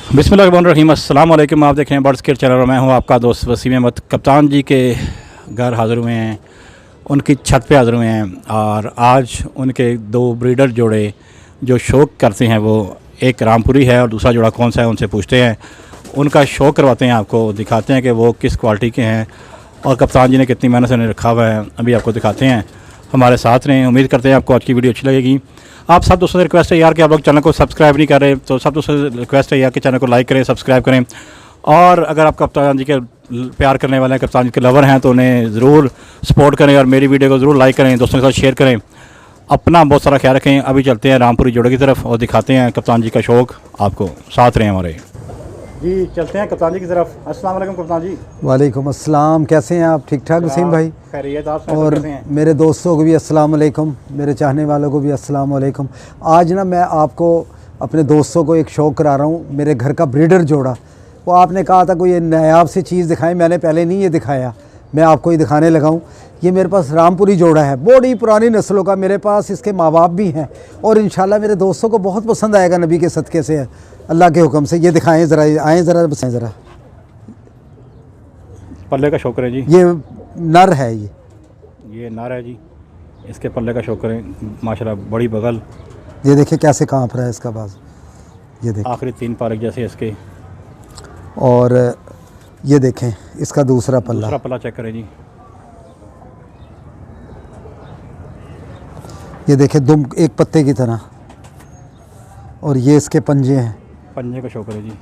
बिस्मिल्लाहिर्रहमानिर्रहीम। अस्सलाम वालेकुम। आप देख रहे हैं बर्ड्स केयर चैनल और मैं हूं आपका दोस्त वसीम अहमद। कप्तान जी के घर हाज़िर हुए हैं, उनकी छत पे हाज़िर हुए हैं और आज उनके दो ब्रीडर जोड़े जो शौक़ करते हैं, वो एक रामपुरी है और दूसरा जोड़ा कौन सा है उनसे पूछते हैं, उनका शौक़ करवाते हैं, आपको दिखाते हैं कि वो किस क्वालिटी के हैं और कप्तान जी ने कितनी मेहनत से उन्हें रखा हुआ है। अभी आपको दिखाते हैं, हमारे साथ रहें। उम्मीद करते हैं आपको आज की वीडियो अच्छी लगेगी। आप सब दोस्तों से रिक्वेस्ट है यार कि आप लोग चैनल को सब्सक्राइब नहीं कर रहे, तो सब दोस्तों से रिक्वेस्ट है यार कि चैनल को लाइक करें, सब्सक्राइब करें। और अगर आप कप्तान जी के प्यार करने वाले हैं, कप्तान जी के लवर हैं, तो उन्हें ज़रूर सपोर्ट करें और मेरी वीडियो को ज़रूर लाइक करें, दोस्तों के साथ शेयर करें। अपना बहुत सारा ख्याल रखें। अभी चलते हैं रामपुरी जोड़े की तरफ और दिखाते हैं कप्तान जी का शौक़ आपको। साथ रहें हमारे जी। चलते हैं कप्तान जी की तरफ। अस्सलाम वालेकुम कप्तान जी। वालेकुम अस्सलाम। कैसे हैं आप? ठीक ठाक वसीम भाई? खैरियत। आप और कैसे हैं? मेरे दोस्तों को भी अस्सलाम वालेकुम, मेरे चाहने वालों को भी अस्सलाम वालेकुम। आज ना मैं आपको अपने दोस्तों को एक शौक़ करा रहा हूँ, मेरे घर का ब्रीडर जोड़ा। वो आपने कहा था कोई नायाब सी चीज़ दिखाएं, मैंने पहले नहीं ये दिखाया, मैं आपको ये दिखाने लगा हूँ। ये मेरे पास रामपुरी जोड़ा है, बड़ी पुरानी नस्लों का। मेरे पास इसके माँ बाप भी हैं और इंशाल्लाह मेरे दोस्तों को बहुत पसंद आएगा, नबी के सदक़े से, अल्लाह के हुक्म से। ये दिखाएं ज़रा, आएँ ज़रा, बताएँ ज़रा। पल्ले का शौक़ है जी। ये नर है, ये नर है जी। इसके पल्ले का शौक़ करें, माशाल्लाह बड़ी बगल। ये देखिए कैसे काँप रहा है इसका बाज, ये देखिए आखिरी 3 पारक जैसे इसके। और ये देखें इसका दूसरा पल्ला चेक करें जी। ये देखें दुम एक पत्ते की तरह। और ये इसके पंजे हैं, पंजे का शौक़ है जी।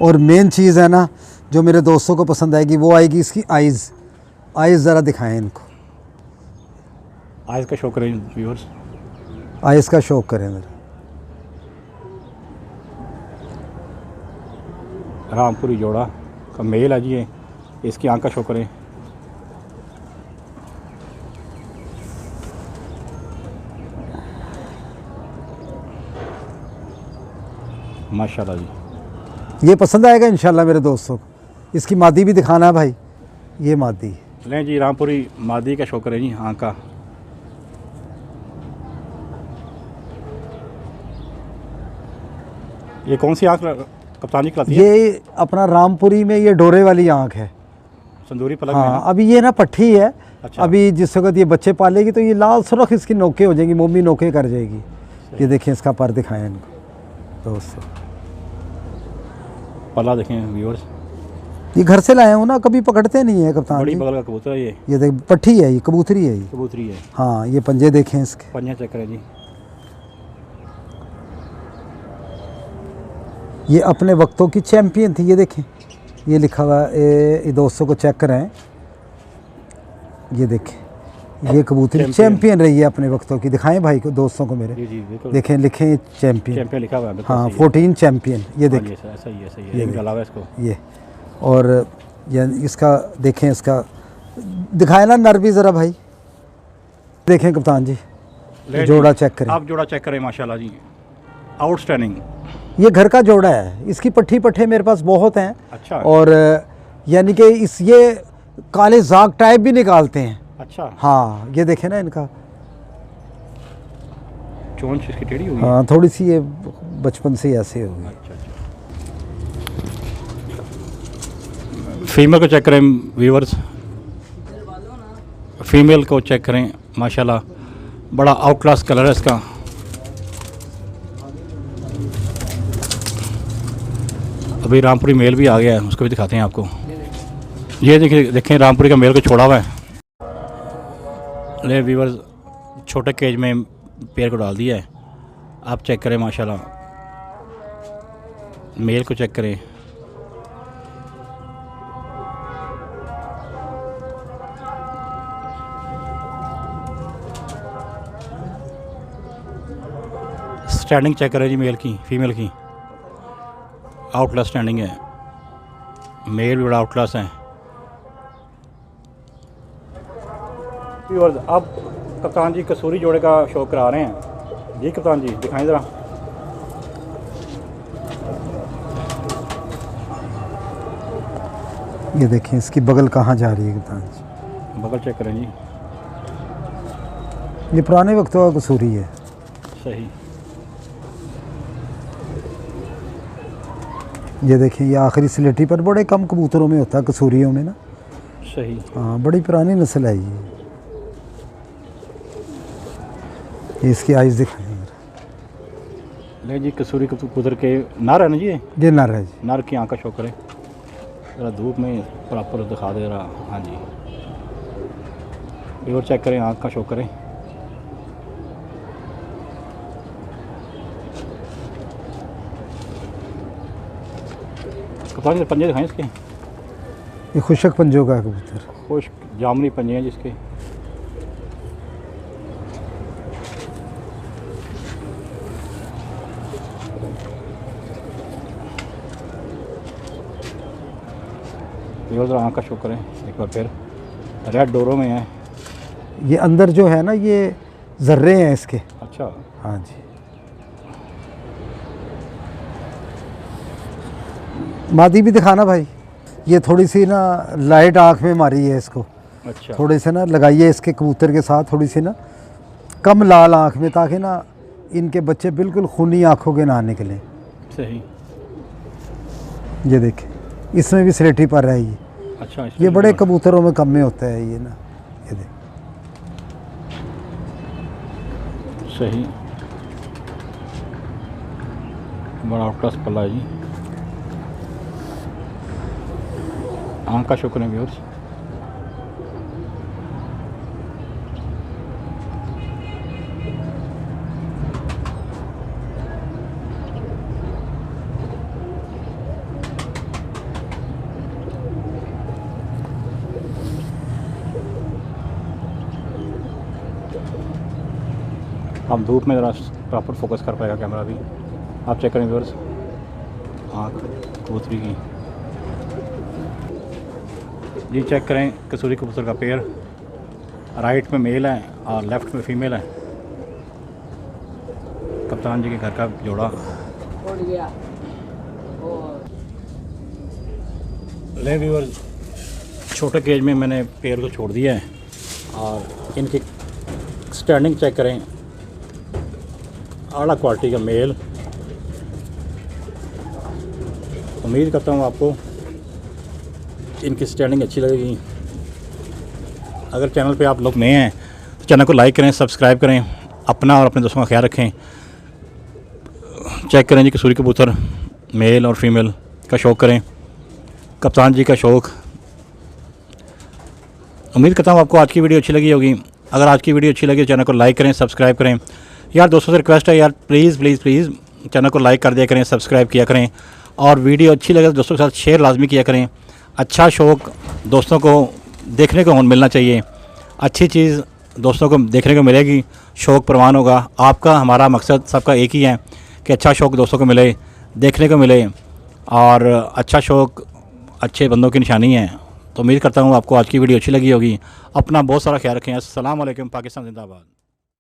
और मेन चीज़ है ना जो मेरे दोस्तों को पसंद आएगी, वो आएगी इसकी आइज़। आइज़ ज़रा दिखाएं इनको, आइज़ का शौक़ करें व्यूअर्स। आइज़ का शौक़ करें ज़रा। रामपुरी जोड़ा का मेल है जी ये। इसकी आँख का शौक़ करें। माशाल्लाह जी, ये पसंद आएगा इंशाल्लाह मेरे दोस्तों को। इसकी मादी भी दिखाना है भाई, ये मादी लें जी। रामपुरी मादी का शौक़ करें जी, आँख का। ये कौन सी आँख कप्तान जी खिलाती है? ये अपना रामपुरी में ये डोरे वाली आँख है, संदूरी पलक। हाँ, अभी ये ना पट्टी है। अच्छा। अभी जिस वक्त ये बच्चे पालेगी तो ये लाल सुरख इसकी नोके हो जाएंगी, मोमी नोके कर जाएगी। ये देखें इसका पर दिखाएं इनको दोस्तों, पल्ला देखें व्यूअर्स। ये घर से लाए हूँ ना, कभी पकड़ते नहीं है कप्तान बड़ी जी। बगल का कबूतर है ये। ये देख पट्टी है, ये कबूतरी है ये। कबूतरी है। हाँ, ये पंजे देखें इसके। पंजा चेक करें जी। ये अपने वक्तों की चैम्पियन थी, ये देखें, ये लिखा हुआ है। ये दोस्तों को चेक करें, ये देखें, ये कबूतरी चैम्पियन रही है अपने वक्तों की। दिखाएं भाई को, दोस्तों को मेरे। जी जी बिल्कुल। देखें, लिखें चैम्पियन। चैंपियन लिखा हुआ है। हाँ, 14 चैम्पियन। ये देखें, ऐसा ही है, सही है। ये डाला हुआ है इसको। ये। और ये इसका देखें, इसका दिखाए ना नर भी ज़रा भाई। देखें कप्तान जी, जोड़ा चेक करें। आप जोड़ा चेक करें, माशाल्लाह जी, आउटस्टैंडिंग। ये घर का जोड़ा है, इसकी पट्टी पट्टे मेरे पास बहुत हैं। अच्छा। और यानी कि ये काले जाग टाइप भी निकालते हैं। अच्छा। हाँ, ये देखें ना इनका चोंच इसकी टेढ़ी हुई है। हाँ, थोड़ी सी ये बचपन से ऐसे हो गई। अच्छा अच्छा। फीमेल को चेक करें व्यूअर्स, फीमेल को चेक करें, माशाल्लाह बड़ा आउट क्लास कलर है इसका। अभी रामपुरी मेल भी आ गया है, उसको भी दिखाते हैं आपको। ये देखिए, देखें रामपुरी का मेल को छोड़ा हुआ है। ले व्यूअर्स, छोटे केज में पेड़ को डाल दिया है। आप चेक करें, माशाल्लाह मेल को चेक करें। स्टैंडिंग चेक करें जी, मेल की फीमेल की। आउट क्लास स्टैंडिंग है, मेल भी बड़ा आउट क्लास है। अब कप्तान जी कसूरी जोड़े का शौक़ करा रहे हैं जी। कप्तान जी दिखाएं ज़रा। ये देखें इसकी बगल कहाँ जा रही है कप्तान जी। बगल चेक करें जी। ये पुराने वक्तों का कसूरी है। सही। ये देखें, ये आखिरी स्लेटी पर बड़े कम कबूतरों में होता है, कसूरियों में ना। सही। हाँ, बड़ी पुरानी नस्ल है ये। इसकी आइज़ दिखाएं। ले जी, कसूरी कबूतर के नर है ना जी, ये नर है जी। नर की आँख का शो करें ज़रा, धूप में प्रॉपर दिखा दे रहा। हाँ जी, और चेक करें, आँख का शो करें। कप्तान जी पंजे दिखाएं इसके। ये खुशक पंजों का कबूतर। खुश जामनी पंजे हैं जिसके। ये ज़रा आँख का शो करें एक बार फिर। रेड डोरों में है ये अंदर जो है ना, ये जर्रे हैं इसके। अच्छा। हाँ जी। मादी भी दिखाना भाई। ये थोड़ी सी ना लाइट आँख में मारी है इसको। अच्छा। थोड़े से ना लगाइए इसके कबूतर के साथ, थोड़ी सी ना कम लाल आँख में, ताकि ना इनके बच्चे बिल्कुल खूनी आँखों के ना निकलें। सही। ये देखें, इसमें भी स्लेटी पर है ये। अच्छा, ये बड़े कबूतरों में कम में होता है ये ना। ये देख, सही, बड़ा प्लस पल्ला है जी। आँख का शुक्र है व्यूअर्स। हम धूप में ज़रा प्रॉपर फोकस कर पाएगा कैमरा भी। आप चेक करें व्यूअर्स, आँख कबूतरी की जी। चेक करें कसूरी कबूतर का पेयर। राइट में मेल है और लेफ़्ट में फीमेल है। कप्तान जी के घर का जोड़ा। ले व्यूअर्स, छोटे केज में मैंने पेयर को छोड़ दिया है और इनकी स्टैंडिंग चेक करें। आला क्वालिटी का मेल। उम्मीद करता हूँ आपको इनकी स्टैंडिंग अच्छी लगेगी। अगर चैनल पे आप लोग नए हैं तो चैनल को लाइक करें, सब्सक्राइब करें, अपना और अपने दोस्तों का ख्याल रखें। चेक करें जी, कसूरी कबूतर मेल और फीमेल का शौक़ करें, कप्तान जी का शौक़। उम्मीद करता हूँ आपको आज की वीडियो अच्छी लगी होगी। अगर आज की वीडियो अच्छी लगी तो चैनल को लाइक करें, सब्सक्राइब करें। यार दोस्तों से रिक्वेस्ट है यार, प्लीज़ प्लीज़ प्लीज़ चैनल को लाइक कर दिया करें, सब्सक्राइब किया करें और वीडियो अच्छी लगे तो दोस्तों के साथ शेयर लाजमी किया करें। अच्छा शौक़ दोस्तों को देखने को मिलना चाहिए। अच्छी चीज़ दोस्तों को देखने को मिलेगी, शौक़ परवान होगा। आपका हमारा मकसद सबका एक ही है कि अच्छा शौक़ दोस्तों को मिले, देखने को मिले, और अच्छा शौक़ अच्छे बंदों की निशानी है। तो उम्मीद करता हूँ आपको आज की वीडियो अच्छी लगी होगी। अपना बहुत सारा ख्याल रखें। अस्सलाम वालेकुम। पाकिस्तान जिंदाबाद।